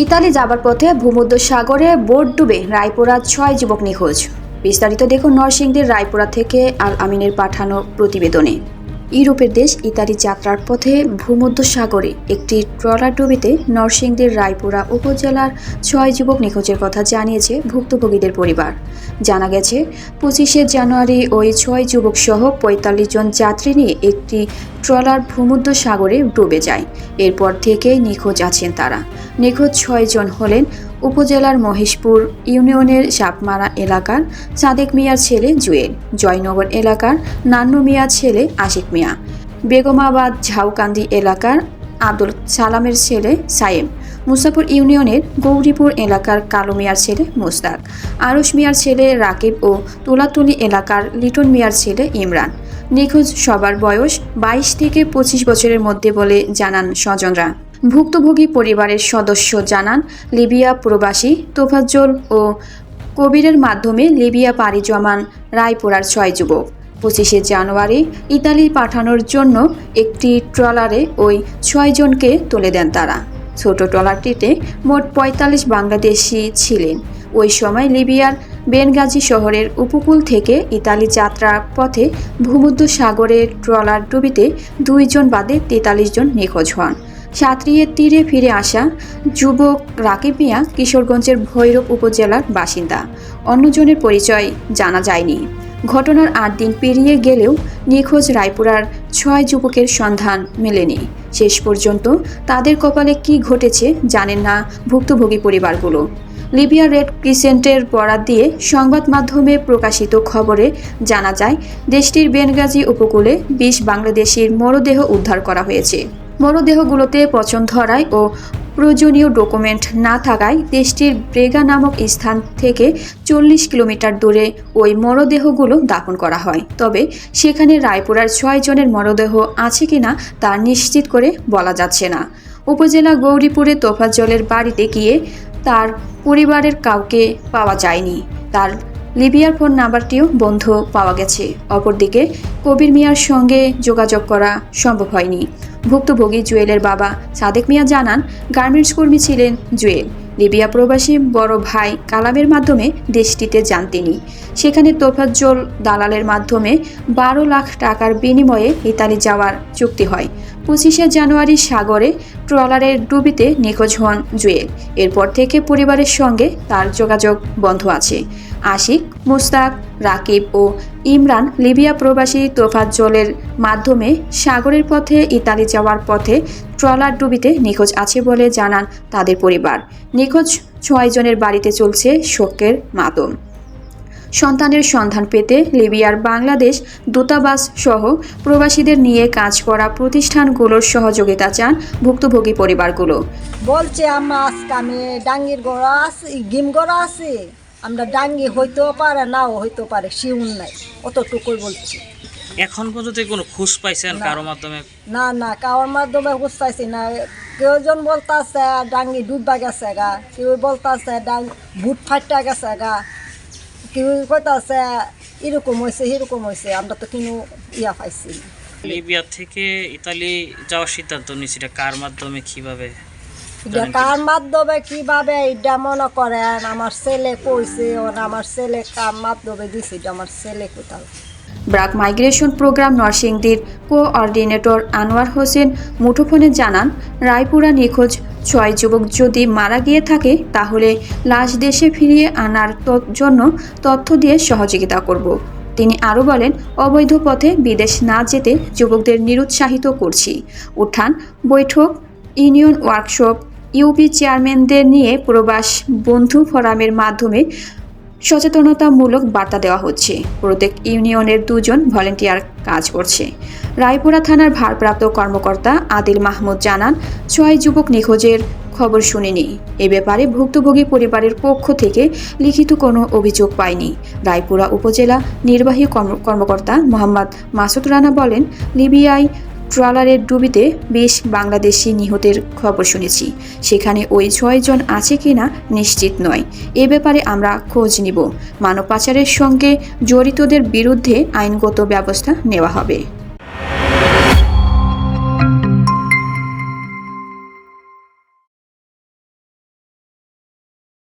Italy যাবার পথে ভূমধ্যসাগরে boat ডুবে রায়পুরার ৬ যুবক নিখোঁজ। বিস্তারিত দেখুন নরসিংদীর রায়পুরা থেকে আল আমিনের পাঠানো প্রতিবেদনে। ইউরোপের দেশ ইতালি যাত্রার পথে ভূমধ্যসাগরে একটি ট্রলার ডুবিতে নরসিংদীর রায়পুরা উপজেলার ৬ যুবক নিখোঁজের কথা জানিয়েছে ভুক্তভোগীদের পরিবার। জানা গেছে ২৫শে জানুয়ারি ওই ৬ যুবক সহ ৪৫ জন যাত্রী নিয়ে একটি ট্রলার ভূমধ্যসাগরে ডুবে যায়। এরপর থেকেই নিখোঁজ আছেন তারা। নিখোঁজ ৬ জন হলেন উপজেলার মহেশপুর ইউনিয়নের সাপমারা এলাকার সাদেক মিয়ার ছেলে জুয়েল, জয়নগর এলাকার নান্নু মিয়ার ছেলে আশিক মিয়া, বেগমাবাদ ঝাউকান্দি এলাকার আব্দুল সালামের ছেলে সায়েম, মুসাফর ইউনিয়নের গৌরীপুর এলাকার কালু মিয়ার ছেলে মোস্তাক, আরশ মিয়ার ছেলে রাকিব ও তুলাতুলি এলাকার লিটন মিয়ার ছেলে ইমরান। নিখোঁজ সবার বয়স ২২ থেকে ২৫ বছরের মধ্যে বলে জানান স্বজনরা। ভুক্তভোগী পরিবারের সদস্য জানান, লিবিয়া প্রবাসী তোফাজ্জল ও কবিরের মাধ্যমে লিবিয়া পাড়ি জমান রায়পুরার ৬ যুবক ২৫শে জানুয়ারি ইতালি পাঠানোর জন্য একটি ট্রলারে ওই ৬ জনকে তুলে দেন তারা। ছোট ট্রলারটিতে মোট ৪৫ বাংলাদেশি ছিলেন। ওই সময় লিবিয়ার বেনগাজি শহরের উপকূল থেকে ইতালি যাত্রার পথে ভূমধ্যসাগরে ট্রলার ডুবিতে ২ জন বাদে ৪৩ জন নিখোঁজ হন। সাঁতরিয়ে তীরে ফিরে আসা যুবক রাকিব মিয়া কিশোরগঞ্জের ভৈরব উপজেলার বাসিন্দা। অন্যজনের পরিচয় জানা যায়নি। ঘটনার ৮ দিন পেরিয়ে গেলেও নিখোঁজ রায়পুরার ৬ যুবকের সন্ধান মেলেনি। শেষ পর্যন্ত তাদের কপালে কী ঘটেছে জানেন না ভুক্তভোগী পরিবারগুলো। লিবিয়া রেড ক্রিসেন্টের বরাত দিয়ে সংবাদ মাধ্যমে প্রকাশিত খবরে জানা যায়, দেশটির বেনগাজি উপকূলে ২০ বাংলাদেশির মরদেহ উদ্ধার করা হয়েছে। মরদেহগুলোতে পচন ধরায় ও প্রয়োজনীয় ডকুমেন্ট না থাকায় দেশটির ব্রেগা নামক স্থান থেকে ৪০ কিলোমিটার দূরে ওই মরদেহগুলো দাফন করা হয়। তবে সেখানে রায়পুরার ৬ জনের মরদেহ আছে কিনা তা নিশ্চিত করে বলা যাচ্ছে না। উপজেলা গৌরীপুরে তোফাজ্জলের বাড়িতে গিয়ে তার পরিবারের কাউকে পাওয়া যায়নি। তার লিবিয়ার ফোন নাম্বারটিও বন্ধ পাওয়া গেছে। অপরদিকে কবির মিয়ার সঙ্গে যোগাযোগ করা সম্ভব হয়নি। ভুক্তভোগী জুয়েলের বাবা সাদেক মিয়া জানান, গার্মেন্টস কর্মী ছিলেন জুয়েল। লিবিয়া প্রবাসী বড় ভাই কালামের মাধ্যমে দেশটিতে যান তিনি। সেখানে তোফাজ্জল দালালের মাধ্যমে ১২ লাখ টাকার বিনিময়ে ইতালি যাওয়ার চুক্তি হয়। ২৫শে জানুয়ারি সাগরে ট্রলারের ডুবিতে নিখোঁজ হন জুয়েল। এরপর থেকে পরিবারের সঙ্গে তার যোগাযোগ বন্ধ আছে। আশিক, মুস্তাক, রাকিব ও ইমরান লিবিয়া প্রবাসী তোফাজ্জলের মাধ্যমে সাগরের পথে ইতালি যাওয়ার পথে ট্রলার ডুবিতে নিখোঁজ আছে বলে জানান তাদের পরিবার। নিখোঁজ ৬ জনের বাড়িতে চলছে শোকের মাতম। সন্তানের সন্ধান পেতে লিবিয়ার বাংলাদেশ দূতাবাস সহ প্রবাসীদের নিয়ে কাজ করা প্রতিষ্ঠানগুলোর সহযোগিতা চান ভুক্তভোগী পরিবারগুলো। বলছে আমি ডাঙ্গির গড়া আছি, গিম গড়া আছি, আমরা ডাঙ্গি হইতেও পারে নাও হইতে পারে, শিউন নাই, অতটুকুই বলছি। এখন পর্যন্ত কোনো খোঁজ পাইছেন কারো মাধ্যমে? না কারোর মাধ্যমে খোঁজ পাইছি না। কেউজন বলতাছে ডাঙ্গি ডুববা গেছে গা, কেউ বলতাছে বুট ফাটা গেছে গা, কেউ কইতাছে এরকম হয়েছে এরকম হয়েছে, আমরা তো কোনো পাইছি না। লিবিয়া থেকে ইতালি যাওয়ার সিদ্ধান্ত নিয়েছি, এটা কার মাধ্যমে কিভাবে? কার মাধ্যমে কিভাবে এটা মনে করেন আমার ছেলে কইছে, আমার ছেলে কার মাধ্যমে দিছে, এটা আমার ছেলে কোথাও। ব্রাক মাইগ্রেশন প্রোগ্রাম নরসিংদীর কোঅর্ডিনেটর আনোয়ার হোসেন মুঠোফোনে জানান, রায়পুরা নিখোঁজ ৬ যুবক যদি মারা গিয়ে থাকে তাহলে লাশ দেশে ফিরিয়ে আনার জন্য তথ্য দিয়ে সহযোগিতা করব। তিনি আরও বলেন, অবৈধ পথে বিদেশ না যেতে যুবকদের নিরুৎসাহিত করছি। উত্থান বৈঠক, ইউনিয়ন ওয়ার্কশপ, ইউপি চেয়ারম্যানদের নিয়ে প্রবাস বন্ধু ফোরামের মাধ্যমে সচেতনতামূলক বার্তা দেওয়া হচ্ছে। প্রত্যেক ইউনিয়নের ২ জন ভলেন্টিয়ার কাজ করছে। রায়পুরা থানার ভারপ্রাপ্ত কর্মকর্তা আদিল মাহমুদ জানান, ৬ যুবক নিখোঁজের খবর শুনিনি। এ ব্যাপারে ভুক্তভোগী পরিবারের পক্ষ থেকে লিখিত কোনো অভিযোগ পায়নি। রায়পুরা উপজেলা নির্বাহী কর্মকর্তা মোহাম্মদ মাসুদ রানা বলেন, লিবিয়ায় ট্রলারের ডুবিতে ২০ বাংলাদেশি নিহতের খবর শুনেছি। সেখানে ওই ৬ জন আছে কিনা নিশ্চিত নয়। এ ব্যাপারে আমরা খোঁজ নিব। মানব পাচারের সঙ্গে জড়িতদের বিরুদ্ধে আইনগত ব্যবস্থা নেওয়া হবে।